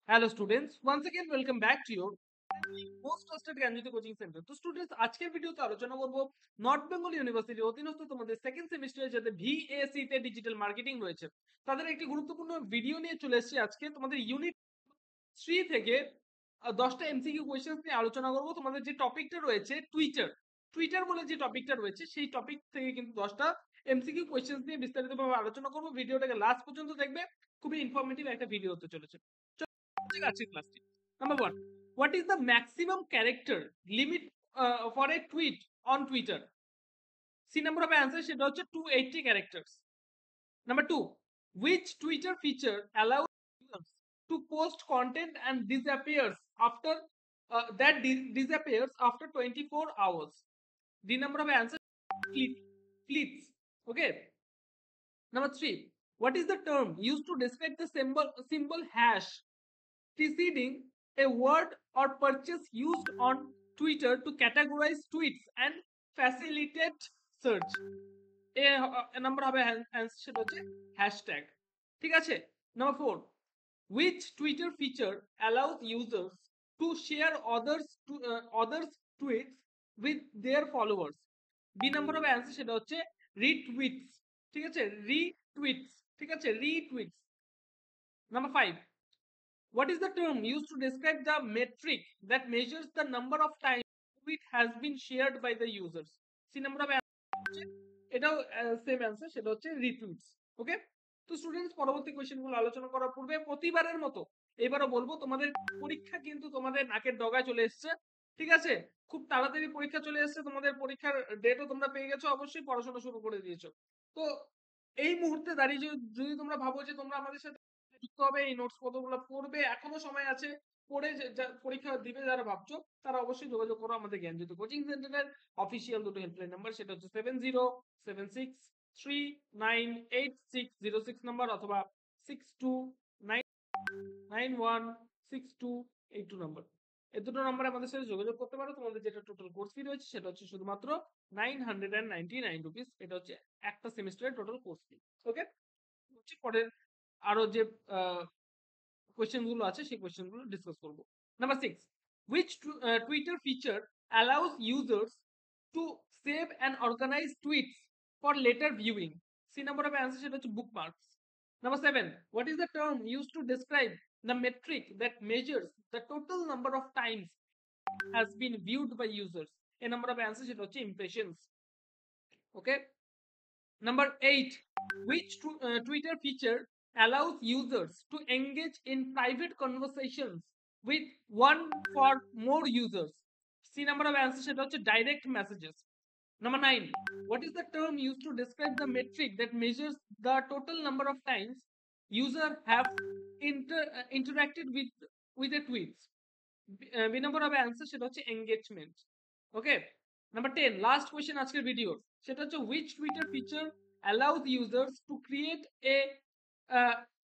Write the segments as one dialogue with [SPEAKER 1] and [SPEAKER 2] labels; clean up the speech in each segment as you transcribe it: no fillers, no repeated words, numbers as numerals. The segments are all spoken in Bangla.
[SPEAKER 1] Hello students, once again welcome back to your most trusted Gyanjyoti coaching centre. তো স্টুডেন্টস, আজকের ভিডিওতে আলোচনা করব নর্থ বেঙ্গল ইউনিভার্সিটির অধীনস্থ তোমাদের সেকেন্ড সেমিস্টারে যাদের ভিএসি তে ডিজিটাল মার্কেটিং রয়েছে তাদের একটি গুরুত্বপূর্ণ ভিডিও নিয়ে চলে এসেছি। আজকে তোমাদের ইউনিট 3 থেকে 10টা এমসিকিউ কোয়েশ্চেন্স নিয়ে আলোচনা করব। তোমাদের যে টপিকটা রয়েছে টুইটার টুইটার বলে যে টপিকটা রয়েছে সেই টপিক থেকে কিন্তু 10টা এমসিকিউ কোয়েশ্চেন্স নিয়ে বিস্তারিতভাবে আলোচনা করব। ভিডিওটাকে লাস্ট পর্যন্ত দেখবে, খুবই ইনফরমেটিভ একটা ভিডিও হতে চলেছে। আজকের ক্লাসটি number 1, what is the maximum character limit for a tweet on Twitter? C number of answer সেটা হচ্ছে 280 characters. Number 2, which Twitter feature allows users to post content and disappears after disappears after 24 hours? D number of answer fleets. Okay. Number 3, what is the term used to describe the symbol hash preceding a word or purchase used on Twitter to categorize tweets and facilitate search? A number হবে answer সেটা হচ্ছে হ্যাশট্যাগ। ঠিক আছে। Number 4, which Twitter feature allows users to share others tweets with their followers? B number of answer সেটা হচ্ছে retweets। ঠিক আছে, retweets। ঠিক আছে, retweets। Number 5, what is the term used to describe the metric that measures the number of times tweet has been shared by the users? C number of answer এটাও সেম অ্যান্সার, সেটা হচ্ছে রিটুইটস। ওকে। তো স্টুডেন্টস, পরবর্তী কোশ্চেনগুলো আলোচনা করার পূর্বে প্রতিবারের মতো এবারও বলবো, তোমাদের পরীক্ষা কিন্তু তোমাদের নাকের ডগায় চলে এসেছে। ঠিক আছে, খুব তাড়াতাড়ি পরীক্ষা চলে এসেছে, তোমাদের পরীক্ষার ডেটও তোমরা পেয়ে গেছো, অবশ্যই পড়াশোনা শুরু করে দিয়েছো। তো এই মুহূর্তে দাঁড়িয়ে যদি তোমরা ভাবো যে তোমরা আমাদের সাথে যুক্ত হবে, এই নোটস পত্রগুলো পড়বে, এখনো সময় আছে, পড়ে পরীক্ষা দিবে যারা ভাবছো তারা অবশ্যই যোগাযোগ করো আমাদের জ্ঞানজ্যোতি কোচিং সেন্টারের অফিসিয়াল দুটো হেল্পলাইন নাম্বার, সেটা হচ্ছে 7076398606 নাম্বার অথবা 62916282 নাম্বার। এই দুটো নাম্বারে আমাদের সাথে যোগাযোগ করতে পারো। তোমাদের যেটা টোটাল কোর্স ফি রয়েছে সেটা হচ্ছে শুধুমাত্র 999 রুপিস। এটা হচ্ছে একটা সেমিস্টারের টোটাল কোর্স ফি। ওকে। হচ্ছে পরের আরো যে কোয়েশ্চেন গুলো আছে সেই কোয়েশ্চেন গুলো ডিসকাস করব। Number 6, which Twitter feature allows users to save and organize tweets for later viewing? C number of answer সেটা হচ্ছে bookmarks. Number 7, what is the term used to describe the metric that measures the total number of times has been viewed by users? A number of answer সেটা হচ্ছে impressions. Okay. Number 8, which Twitter feature allows users to engage in private conversations with one or more users? C number of answer সেটা হচ্ছে direct messages. Number 9, what is the term used to describe the metric that measures the total number of times user have interacted with a tweet? B number of answer সেটা হচ্ছে engagement. Okay. Number 10, last question আজকের ভিডিও, সেটা হচ্ছে which Twitter feature allows users to create a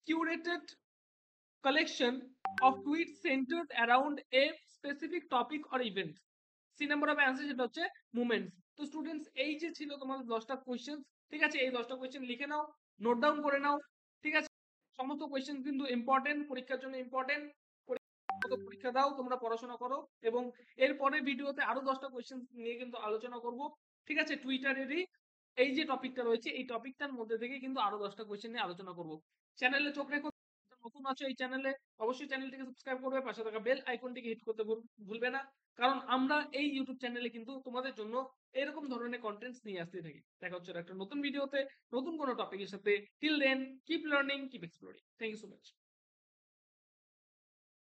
[SPEAKER 1] curated collection of tweets centered around a specific topic or event? C number of answer সেটা হচ্ছে moments. তো স্টুডেন্টস, এই যে ছিল তোমাদের 10টা কোশ্চেন। ঠিক আছে, এই 10টা কোশ্চেন লিখে নাও, নোট ডাউন করে নাও। ঠিক আছে, সমস্ত কোশ্চেন কিন্তু ইম্পর্টেন্ট, পরীক্ষার জন্য ইম্পর্টেন্ট। পরীক্ষা দাও, তোমরা পড়াশোনা করো, এবং এর পরের ভিডিওতে আরো 10টা কোশ্চেন নিয়ে কিন্তু আলোচনা করব। ঠিক আছে, টুইটারেরই এই যে টপিকটা রয়েছে এই টপিকটার মধ্যে থেকে কিন্তু আরো 10টা কোশ্চেন নিয়ে আলোচনা করব। চ্যানেলে চোখ রেখো, নতুন আছো এই চ্যানেলে অবশ্যই চ্যানেলটিকে সাবস্ক্রাইব করবে, পাশে থাকা বেল আইকনটিকে হিট করতে ভুলবে না, কারণ আমরা এই ইউটিউব চ্যানেলে কিন্তু তোমাদের জন্য এরকম ধরনের কন্টেন্টস নিয়ে আসতে থাকি। দেখা হচ্ছে একটা নতুন ভিডিওতে নতুন কোনো টপিকের সাথে। Till then, keep learning, keep exploring. Thank you so much.